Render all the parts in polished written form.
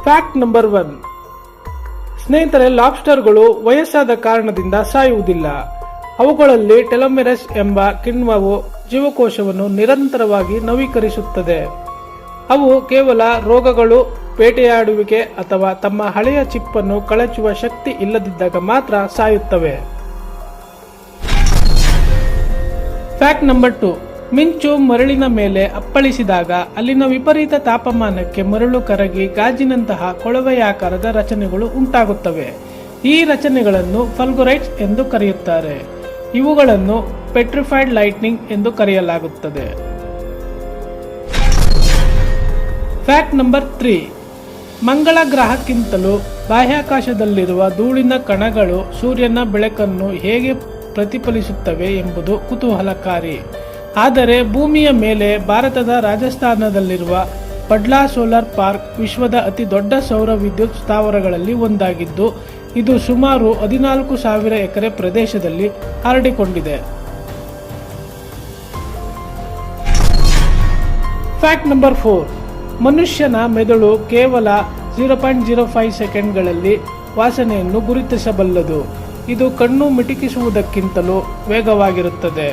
Fact number 1. ಸ್ನೇಹಿತರೆ, ಲಾಬ್ಸ್ಟರ್ಗಳು ವಯಸ್ಸಾದ ಕಾರಣದಿಂದ ಸಾಯುವುದಿಲ್ಲ. ಅವುಗಳಲ್ಲಿ ಟೆಲೋಮೆರಸ್ ಎಂಬ ಕಿಣ್ವವು ಜೀವಕೋಶವನ್ನು ನಿರಂತರವಾಗಿ ನವೀಕರಿಸುತ್ತದೆ. ಅವು ಕೇವಲ ರೋಗಗಳು, ಬೇಟೆಯಾಡುವಿಕೆ ಅಥವಾ ತಮ್ಮ ಹಳೆಯ ಚಿಪ್ಪನ್ನು ಕಳಚುವ ಶಕ್ತಿ ಇಲ್ಲದಿದ್ದಾಗ ಮಾತ್ರ ಸಾಯುತ್ತವೆ. Fact number 2. ಮಿಂಚು ಮರಳಿನ ಮೇಲೆ ಅಪ್ಪಳಿಸಿದಾಗ ಅಲ್ಲಿನ ವಿಪರೀತ ತಾಪಮಾನಕ್ಕೆ ಮರಳು ಕರಗಿ ಗಾಜಿನಂತಹ ಕೊಳವೆಯಾಕಾರದ ರಚನೆಗಳು ಉಂಟಾಗುತ್ತವೆ. ಈ ರಚನೆಗಳನ್ನು ಫಲ್ಗುರೈಟ್ಸ್ ಎಂದು ಕರೆಯುತ್ತಾರೆ. ಇವುಗಳನ್ನು ಪೆಟ್ರಿಫೈಡ್ ಲೈಟ್ನಿಂಗ್ ಎಂದು ಕರೆಯಲಾಗುತ್ತದೆ. Fact number 3. ಮಂಗಳ ಗ್ರಹಕ್ಕಿಂತಲೂ ಬಾಹ್ಯಾಕಾಶದಲ್ಲಿರುವ ಧೂಳಿನ ಕಣಗಳು ಸೂರ್ಯನ ಬೆಳಕನ್ನು ಹೇಗೆ ಪ್ರತಿಫಲಿಸುತ್ತವೆ ಎಂಬುದು ಕುತೂಹಲಕಾರಿ. ಆದರೆ ಭೂಮಿಯ ಮೇಲೆ ಭಾರತದ ರಾಜಸ್ಥಾನದಲ್ಲಿರುವ ಪಡ್ಲಾ ಸೋಲಾರ್ ಪಾರ್ಕ್ ವಿಶ್ವದ ಅತಿ ದೊಡ್ಡ ಸೌರ ವಿದ್ಯುತ್ ಸ್ಥಾವರಗಳಲ್ಲಿ ಒಂದಾಗಿದ್ದು, ಇದು ಸುಮಾರು 14,000 ಎಕರೆ ಪ್ರದೇಶದಲ್ಲಿ ಹರಡಿಕೊಂಡಿದೆ. Fact number 4. ಮನುಷ್ಯನ ಮೆದುಳು ಕೇವಲ 0.05 ಸೆಕೆಂಡ್ಗಳಲ್ಲಿ ವಾಸನೆಯನ್ನು ಗುರುತಿಸಬಲ್ಲದು. ಇದು ಕಣ್ಣು ಮಿಟುಕಿಸುವುದಕ್ಕಿಂತಲೂ ವೇಗವಾಗಿರುತ್ತದೆ.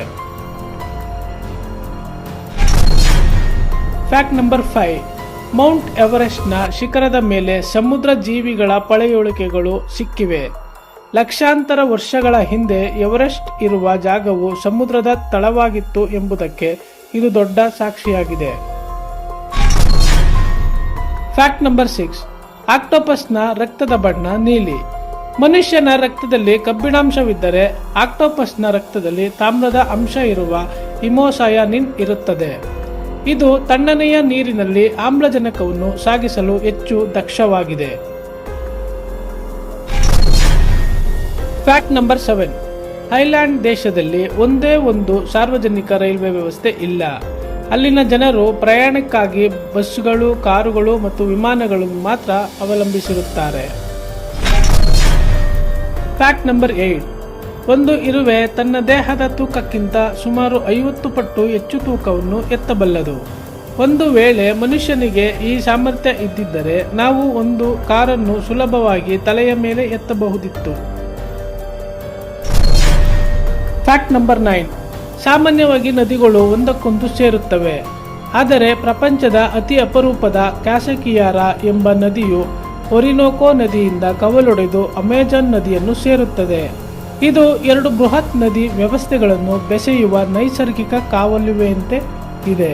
Fact number 5. ಮೌಂಟ್ ಎವರೆಸ್ಟ್ನ ಶಿಖರದ ಮೇಲೆ ಸಮುದ್ರ ಜೀವಿಗಳ ಪಳೆಯುಳಿಕೆಗಳು ಸಿಕ್ಕಿವೆ. ಲಕ್ಷಾಂತರ ವರ್ಷಗಳ ಹಿಂದೆ ಎವರೆಸ್ಟ್ ಇರುವ ಜಾಗವು ಸಮುದ್ರದ ತಳವಾಗಿತ್ತು ಎಂಬುದಕ್ಕೆ ಇದು ದೊಡ್ಡ ಸಾಕ್ಷಿಯಾಗಿದೆ. Fact number 6. ಆಕ್ಟೋಪಸ್ನ ರಕ್ತದ ಬಣ್ಣ ನೀಲಿ. ಮನುಷ್ಯನ ರಕ್ತದಲ್ಲಿ ಕಬ್ಬಿಣಾಂಶವಿದ್ದರೆ ಆಕ್ಟೋಪಸ್ನ ರಕ್ತದಲ್ಲಿ ತಾಮ್ರದ ಅಂಶ ಇರುವ ಹಿಮೋಸಯಾನಿನ್ ಇರುತ್ತದೆ. ಇದು ತಣ್ಣನೆಯ ನೀರಿನಲ್ಲಿ ಆಮ್ಲಜನಕವನ್ನು ಸಾಗಿಸಲು ಹೆಚ್ಚು ದಕ್ಷವಾಗಿದೆ. Fact number 7. ಐಲ್ಯಾಂಡ್ ದೇಶದಲ್ಲಿ ಒಂದೇ ಒಂದು ಸಾರ್ವಜನಿಕ ರೈಲ್ವೆ ವ್ಯವಸ್ಥೆ ಇಲ್ಲ. ಅಲ್ಲಿನ ಜನರು ಪ್ರಯಾಣಕ್ಕಾಗಿ ಬಸ್ಸುಗಳು, ಕಾರುಗಳು ಮತ್ತು ವಿಮಾನಗಳನ್ನು ಮಾತ್ರ ಅವಲಂಬಿಸಿರುತ್ತಾರೆ. Fact number 8. ಒಂದು ಇರುವೆ ತನ್ನ ದೇಹದ ತೂಕಕ್ಕಿಂತ ಸುಮಾರು 50 ಪಟ್ಟು ಹೆಚ್ಚು ತೂಕವನ್ನು ಎತ್ತಬಲ್ಲದು. ಒಂದು ವೇಳೆ ಮನುಷ್ಯನಿಗೆ ಈ ಸಾಮರ್ಥ್ಯ ಇದ್ದಿದ್ದರೆ ನಾವು ಒಂದು ಕಾರನ್ನು ಸುಲಭವಾಗಿ ತಲೆಯ ಮೇಲೆ ಎತ್ತಬಹುದಿತ್ತು. Fact number 9. ಸಾಮಾನ್ಯವಾಗಿ ನದಿಗಳು ಒಂದಕ್ಕೊಂದು ಸೇರುತ್ತವೆ. ಆದರೆ ಪ್ರಪಂಚದ ಅತಿ ಅಪರೂಪದ ಕ್ಯಾಸಕಿಯಾರ ಎಂಬ ನದಿಯು ಒರಿನೋಕೋ ನದಿಯಿಂದ ಕವಲೊಡೆದು ಅಮೆಜಾನ್ ನದಿಯನ್ನು ಸೇರುತ್ತದೆ. ಇದು 2 ಬೃಹತ್ ನದಿ ವ್ಯವಸ್ಥೆಗಳನ್ನು ಬೆಸೆಯುವ ನೈಸರ್ಗಿಕ ಕಾಲುವೆಯಂತೆ ಇದೆ.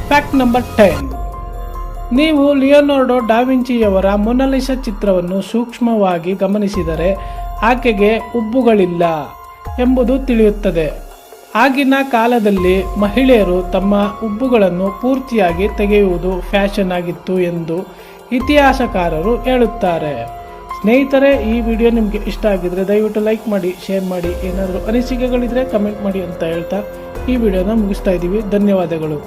Fact number 10. ನೀವು ಲಿಯೋನಾರ್ಡೋ ಡಾ ವಿಂಚಿಯವರ ಮೊನಾಲಿಸಾ ಚಿತ್ರವನ್ನು ಸೂಕ್ಷ್ಮವಾಗಿ ಗಮನಿಸಿದರೆ ಆಕೆಗೆ ಹುಬ್ಬುಗಳಿಲ್ಲ ಎಂಬುದು ತಿಳಿಯುತ್ತದೆ. ಆಗಿನ ಕಾಲದಲ್ಲಿ ಮಹಿಳೆಯರು ತಮ್ಮ ಹುಬ್ಬುಗಳನ್ನು ಪೂರ್ತಿಯಾಗಿ ತೆಗೆಯುವುದು ಫ್ಯಾಷನ್ ಆಗಿತ್ತು ಎಂದು ಇತಿಹಾಸಕಾರರು ಹೇಳುತ್ತಾರೆ. ಸ್ನೇಹಿತರೆ, ಈ ವಿಡಿಯೋ ನಿಮಗೆ ಇಷ್ಟ ಆಗಿದ್ರೆ ದಯವಿಟ್ಟು ಲೈಕ್ ಮಾಡಿ, ಶೇರ್ ಮಾಡಿ. ಏನಾದರೂ ಅನಿಸಿಕೆಗಳಿದ್ರೆ ಕಮೆಂಟ್ ಮಾಡಿ ಅಂತ ಹೇಳ್ತಾ ಈ ವಿಡಿಯೋನ ಮುಗಿಸ್ತಾ ಇದ್ದೀವಿ. ಧನ್ಯವಾದಗಳು.